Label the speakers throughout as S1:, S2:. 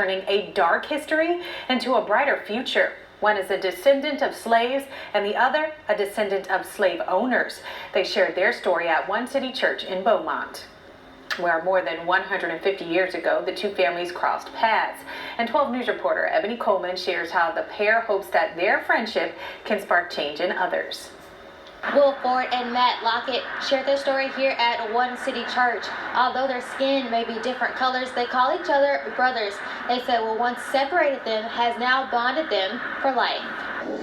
S1: turning a dark history into a brighter future. One is a descendant of slaves and the other a descendant of slave owners. They shared their story at One City Church in Beaumont, where more than 150 years ago, the two families crossed paths. And 12 News reporter Ebony Coleman shares how the pair hopes that their friendship can spark change in others.
S2: Ford and Matt Lockett shared their story here at One City Church. Although their skin may be different colors, they call each other brothers. They said what once separated them has now bonded them for life.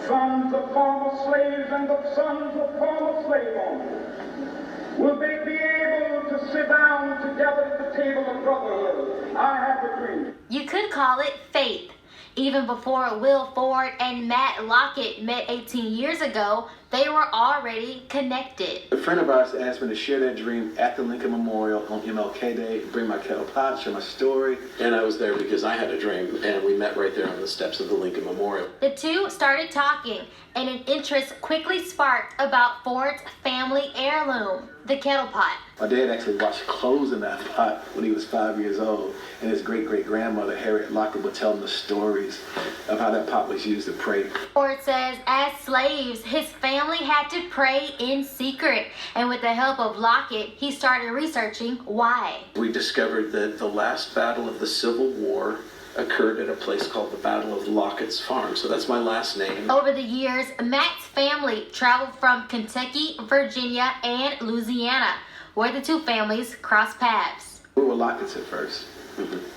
S3: Sons of former slaves and the sons of former slave owners, will they be able to sit down together at the table of brotherhood? I have a dream.
S2: You could call it faith. Even before Will Ford and Matt Lockett met 18 years ago, they were already connected.
S4: A friend of ours asked me to share that dream at the Lincoln Memorial on MLK Day, bring my kettle pot, share my story.
S5: And I was there because I had a dream, and we met right there on the steps of the Lincoln Memorial.
S2: The two started talking, and an interest quickly sparked about Ford's family heirloom, the kettle pot.
S4: My dad actually washed clothes in that pot when he was 5 years old, and his great-great-grandmother, Harriet Lockett, would tell him the stories of how that pot was used to pray.
S2: Ford says as slaves, his family had to pray in secret, and with the help of Lockett, he started researching why.
S5: We discovered that the last battle of the Civil War occurred at a place called the Battle of Lockett's Farm, so that's my last name.
S2: Over the years, Matt's family traveled from Kentucky, Virginia, and Louisiana, where the two families crossed paths.
S4: We were Locketts at first,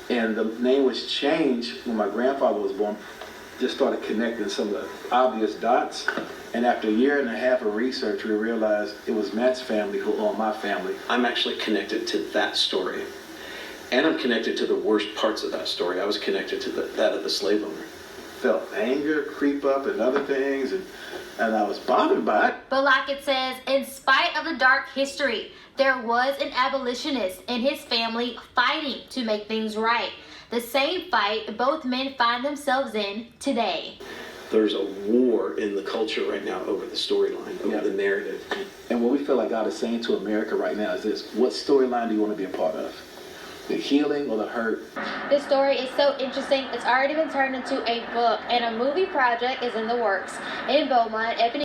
S4: and the name was changed when my grandfather was born. Just started connecting some of the obvious dots, and after a year and a half of research, we realized it was Matt's family who owned my family.
S5: I'm actually connected to that story, and I'm connected to the worst parts of that story. I was connected to that of the slave owner.
S4: Felt anger creep up and other things, and I was bothered by it.
S2: But Lockett says in spite of the dark history, there was an abolitionist in his family fighting to make things right. The same fight both men find themselves in today.
S5: There's a war in the culture right now over the storyline, over the narrative.
S4: And what we feel like God is saying to America right now is this: what storyline do you want to be a part of? The healing or the hurt?
S2: This story is so interesting, it's already been turned into a book, and a movie project is in the works. In Beaumont, Ebony